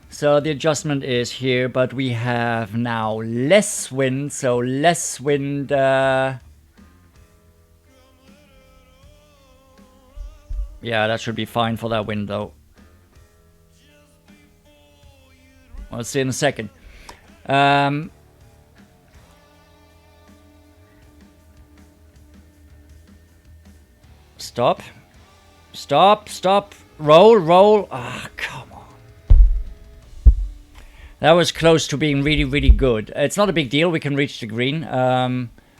So the adjustment is here, but we have now less wind, so less wind. Yeah, that should be fine for that window. I'll see in a second. Stop. Roll. Ah, come on. That was close to being really, really good. It's not a big deal. We can reach the green.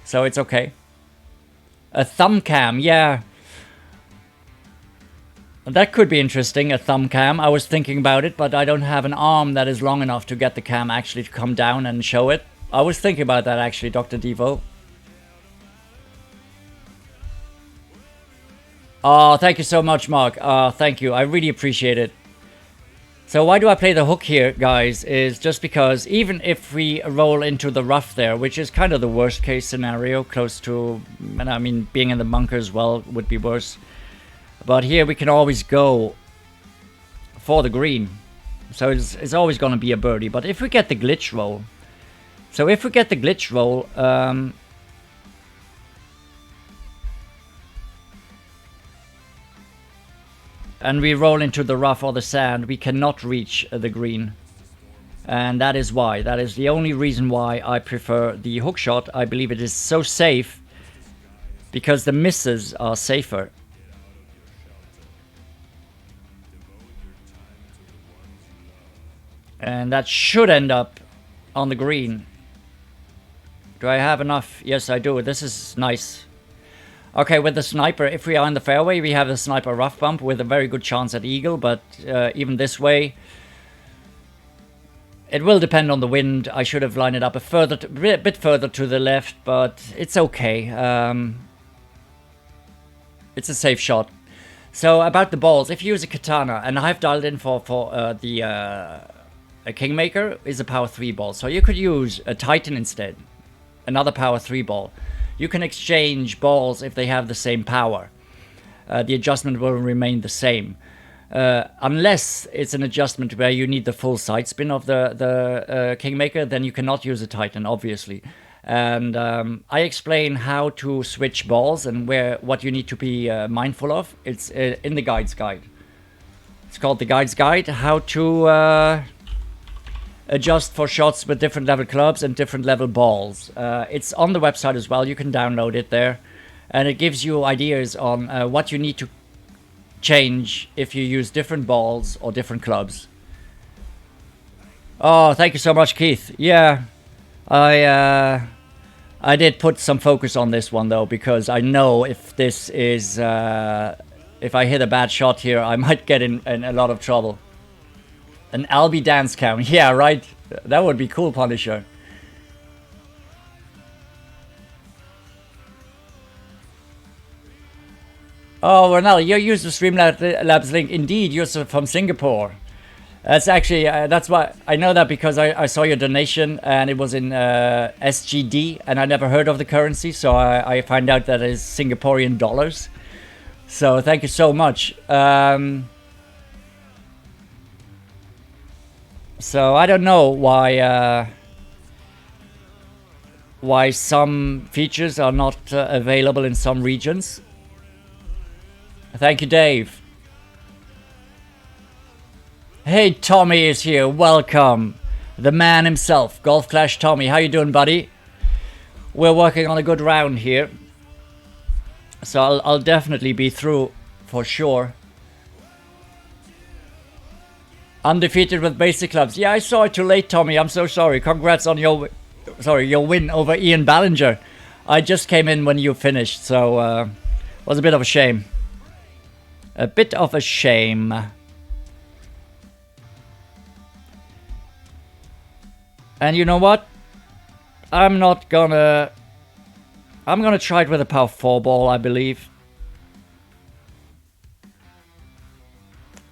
So it's okay. A thumb cam, yeah. That could be interesting, a thumb cam. I was thinking about it, but I don't have an arm that is long enough to get the cam actually to come down and show it. I was thinking about that actually, Dr. Devo. Oh, thank you so much, Mark. Thank you. I really appreciate it. So why do I play the hook here, guys, is just because even if we roll into the rough there, which is kind of the worst case scenario, close to, and I mean, being in the bunker as well would be worse. But here we can always go for the green. So it's always going to be a birdie. But if we get the glitch roll, and we roll into the rough or the sand, we cannot reach the green. And that is why. That is the only reason why I prefer the hook shot. I believe it is so safe because the misses are safer. And that should end up on the green. Do I have enough? Yes, I do. This is nice. Okay, with the sniper, if we are in the fairway, we have the sniper rough bump with a very good chance at eagle, but even this way, it will depend on the wind. I should have lined it up a bit further to the left, but it's okay. It's a safe shot. So about the balls, if you use a katana, and I've dialed in for a Kingmaker is a power 3 ball, so you could use a Titan instead, another power 3 ball. You can exchange balls if they have the same power. The adjustment will remain the same. Unless it's an adjustment where you need the full side spin of the Kingmaker, then you cannot use a Titan, obviously. And I explain how to switch balls and what you need to be mindful of. It's in the guide's guide. It's called The Guide's Guide, how to adjust for shots with different level clubs and different level balls. It's on the website as well. You can download it there. And it gives you ideas on what you need to change if you use different balls or different clubs. Oh, thank you so much, Keith. Yeah, I did put some focus on this one though, because I know if this is if I hit a bad shot here, I might get in a lot of trouble. An Albi dance count, yeah, right. That would be cool, Punisher. Oh, Ronald, you used the Streamlabs link. Indeed, you're from Singapore. That's actually, that's why I know that, because I saw your donation and it was in SGD and I never heard of the currency. So I find out that it's Singaporean dollars. So thank you so much. So I don't know why some features are not available in some regions. Thank you, Dave. Hey, Tommy is here. Welcome. The man himself, Golf Clash Tommy. How you doing, buddy? We're working on a good round here. So I'll definitely be through for sure. Undefeated with basic clubs. Yeah, I saw it too late, Tommy. I'm so sorry. Congrats on your win over Ian Ballinger. I just came in when you finished, so it was a bit of a shame. A bit of a shame. And you know what? I'm gonna try it with a power 4 ball, I believe.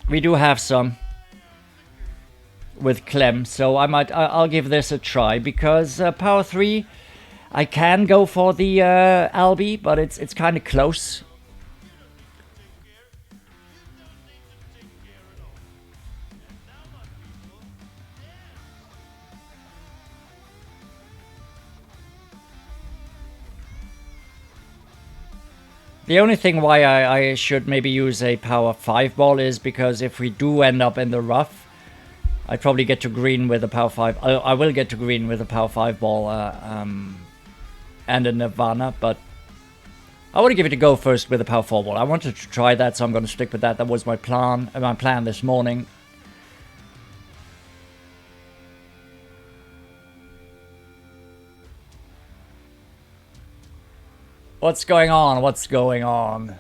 We do have some with Clem, so I'll give this a try, because power 3 I can go for the Albi, but it's kind of close. The only thing why I should maybe use a power 5 ball is because if we do end up in the rough, I'd probably get to green with a power 5. I will get to green with a power 5 ball and a Nirvana, but I want to give it a go first with a power 4 ball. I wanted to try that, so I'm going to stick with that. That was my plan this morning. What's going on? What's going on?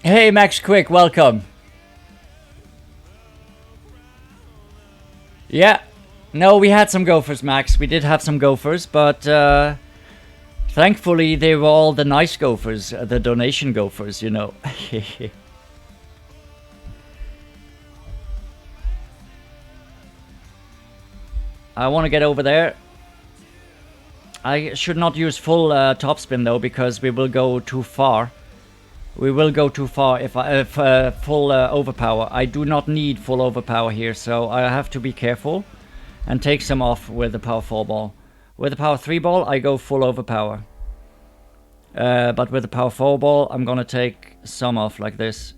Hey, Max Quick, welcome. Yeah, no, we had some gophers, Max. We did have some gophers, but thankfully they were all the nice gophers, the donation gophers, you know. I want to get over there. I should not use full topspin though, because we will go too far. We will go too far if full overpower. I do not need full overpower here, so I have to be careful and take some off with the power 4 ball. With the power 3 ball, I go full overpower. But with the power 4 ball, I'm gonna take some off like this.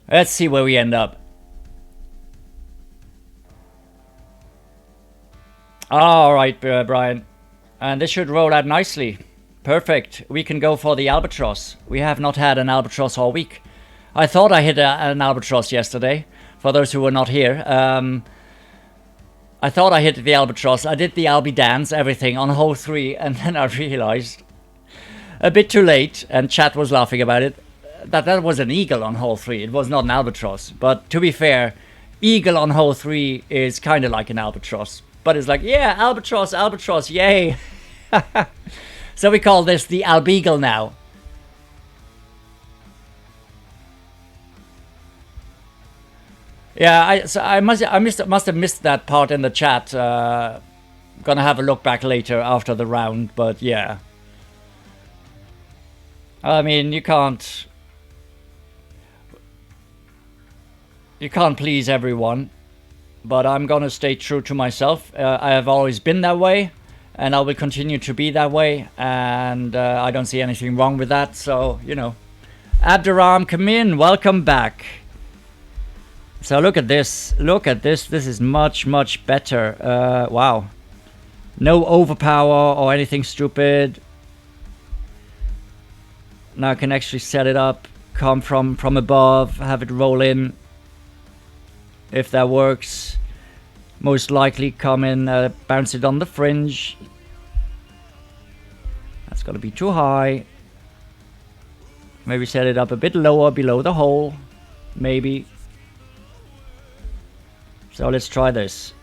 Let's see where we end up. Alright, Brian. And this should roll out nicely. Perfect. We can go for the albatross. We have not had an albatross all week. I thought I hit an albatross yesterday. For those who were not here. I thought I hit the albatross. I did the Albi dance, everything, on hole 3. And then I realized, a bit too late, and chat was laughing about it, that was an eagle on hole 3. It was not an albatross. But to be fair, eagle on hole 3 is kind of like an albatross. But it's like, yeah, albatross, albatross, yay. So we call this the albeagle now. Yeah, I must have missed that part in the chat. Gonna have a look back later after the round, but yeah. I mean, you can't please everyone, but I'm gonna stay true to myself. I have always been that way, and I will continue to be that way, and I don't see anything wrong with that. So, you know, Abduram, come in, welcome back. So look at this, this is much better. Wow, no overpower or anything stupid. Now I can actually set it up, come from above, have it roll in. If that works, most likely come in, bounce it on the fringe. That's gotta be too high. Maybe set it up a bit lower below the hole, maybe. So let's try this.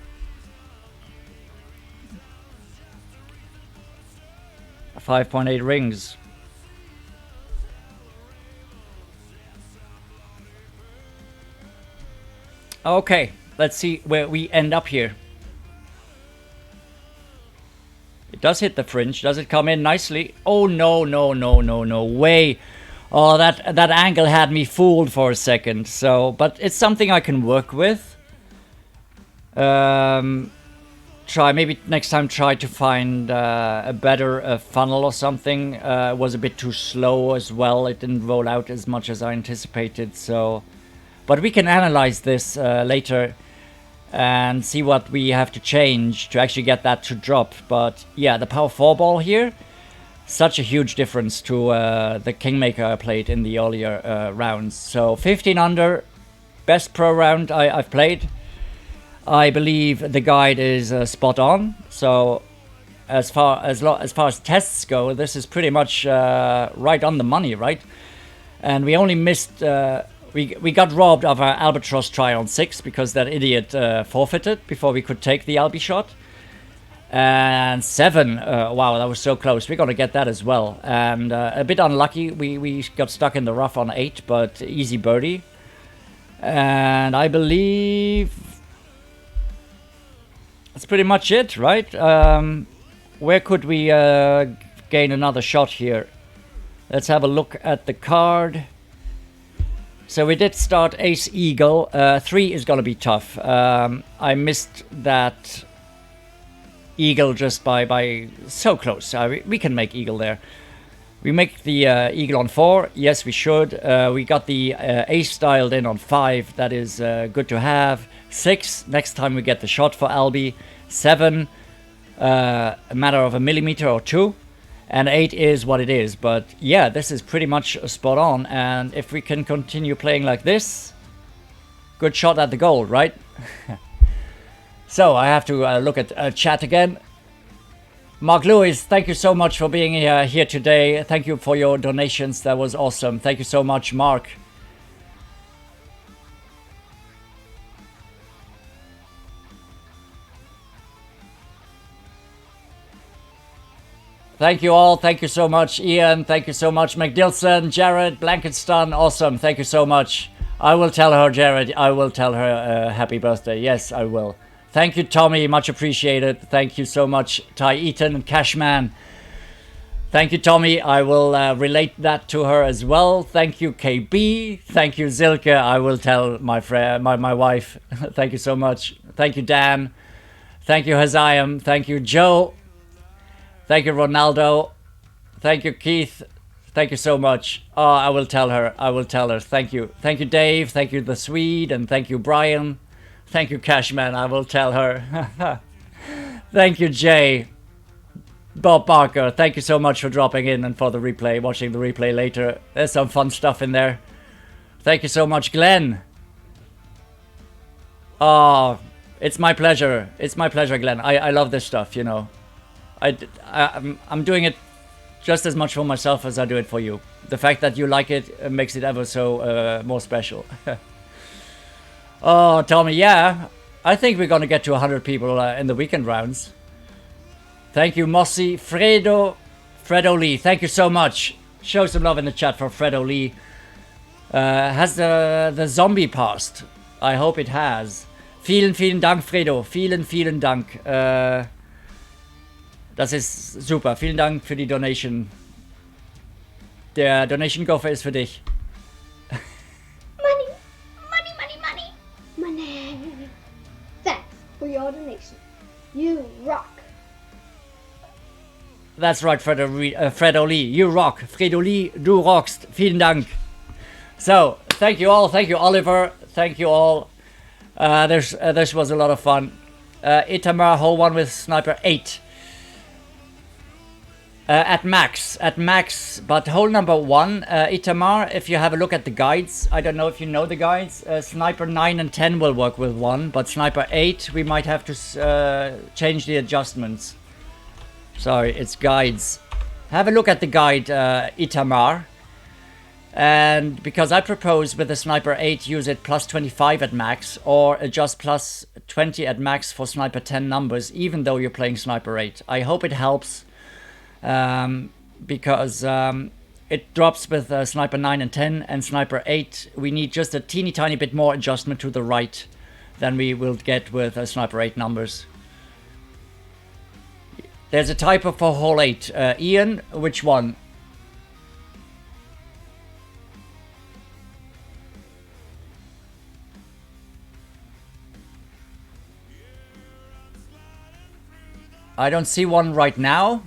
A 5.8 rings. Okay, let's see where we end up here. It does hit the fringe. Does it come in nicely? Oh, no way. Oh, that angle had me fooled for a second. So, but it's something I can work with. Maybe next time try to find a better funnel or something. It was a bit too slow as well. It didn't roll out as much as I anticipated, so... But we can analyze this later and see what we have to change to actually get that to drop. But yeah, the power 4 ball here, such a huge difference to the Kingmaker I played in the earlier rounds. So 15 under, best pro round I've played. I believe the guide is spot on. So as far as tests go, this is pretty much right on the money, right? And we only missed... We got robbed of our Albatross try on 6 because that idiot forfeited before we could take the Albi shot. And 7, wow, that was so close. We're going to get that as well. And a bit unlucky, we got stuck in the rough on 8, but easy birdie. And I believe that's pretty much it, right? Where could we gain another shot here? Let's have a look at the card. So we did start Ace Eagle. 3 is going to be tough. I missed that Eagle just by so close. We can make Eagle there. We make the Eagle on 4. Yes, we should. We got the Ace dialed in on 5. That is good to have. 6, next time we get the shot for Albi. 7, a matter of a millimeter or 2. And 8 is what it is, but yeah, this is pretty much spot on. And if we can continue playing like this, good shot at the goal, right? So I have to look at chat again. Mark Lewis, thank you so much for being here today. Thank you for your donations. That was awesome. Thank you so much, Mark. Thank you all. Thank you so much, Ian. Thank you so much, McDilson, Jared, Blankenston. Awesome. Thank you so much. I will tell her, Jared. I will tell her happy birthday. Yes, I will. Thank you, Tommy. Much appreciated. Thank you so much, Ty Eaton and Cashman. Thank you, Tommy. I will relate that to her as well. Thank you, KB. Thank you, Zilke. I will tell my friend, my wife. Thank you so much. Thank you, Dan. Thank you, Haziam. Thank you, Joe. Thank you, Ronaldo. Thank you, Keith. Thank you so much. Oh, I will tell her. I will tell her. Thank you. Thank you, Dave. Thank you, the Swede. And thank you, Brian. Thank you, Cashman. I will tell her. Thank you, Jay. Bob Barker. Thank you so much for dropping in and for the replay, watching the replay later. There's some fun stuff in there. Thank you so much, Glenn. Oh, it's my pleasure. It's my pleasure, Glenn. I love this stuff, you know. I'm doing it just as much for myself as I do it for you. The fact that you like it makes it ever so more special. Oh, Tommy, yeah. I think we're going to get to 100 people in the weekend rounds. Thank you, Mossy. Fredo Lee, thank you so much. Show some love in the chat for Fredo Lee. Has the zombie passed? I hope it has. Vielen Dank, Fredo. Vielen Dank. Das ist super. Vielen Dank für die Donation. Der Donation-Koffer ist für dich. Money, money, money, money, money. Thanks for your donation. You rock. That's right, Fredo Lee. You rock. Fredo Lee, du rockst. Vielen Dank. So, thank you all. Thank you, Oliver. Thank you all. This was a lot of fun. Itamar, hole 1 with sniper 8. At max, but hole number 1, Itamar, if you have a look at the guides, I don't know if you know the guides, sniper 9 and 10 will work with 1, but sniper 8, we might have to change the adjustments. Sorry, it's guides. Have a look at the guide, Itamar. And because I propose with the sniper 8, use it plus 25 at max, or adjust plus 20 at max for sniper 10 numbers, even though you're playing sniper 8. I hope it helps. Because it drops with sniper 9 and 10, and sniper 8 we need just a teeny tiny bit more adjustment to the right than we will get with sniper 8 numbers. There's a typo for hole 8. Ian, which one? I don't see one right now.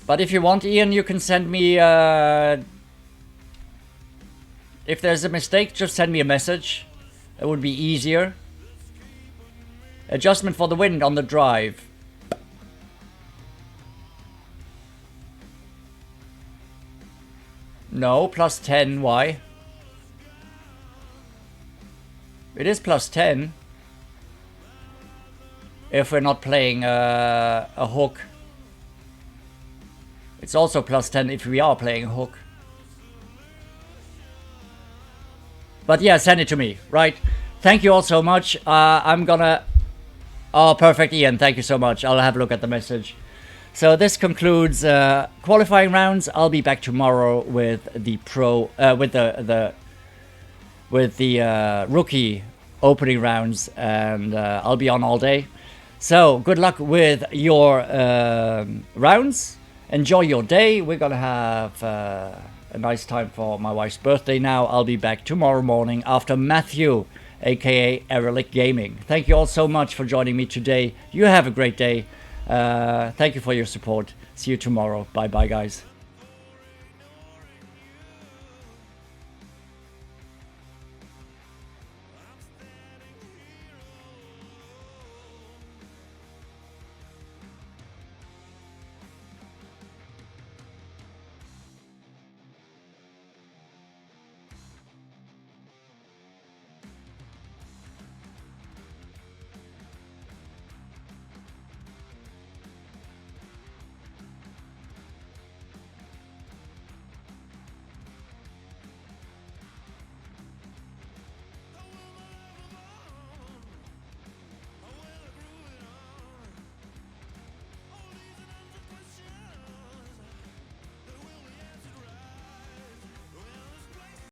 But if you want, Ian, you can send me... if there's a mistake, just send me a message. It would be easier. Adjustment for the wind on the drive. No, plus 10. Why? It is plus 10. If we're not playing a hook. It's also plus 10 if we are playing a hook. But yeah, send it to me, right? Thank you all so much. I'm gonna... Oh, perfect, Ian. Thank you so much. I'll have a look at the message. So this concludes qualifying rounds. I'll be back tomorrow with the rookie opening rounds, and I'll be on all day. So good luck with your rounds. Enjoy your day. We're gonna have a nice time for my wife's birthday now. I'll be back tomorrow morning after Matthew, aka Erelic Gaming. Thank you all so much for joining me today. You have a great day. Thank you for your support. See you tomorrow. Bye bye, guys.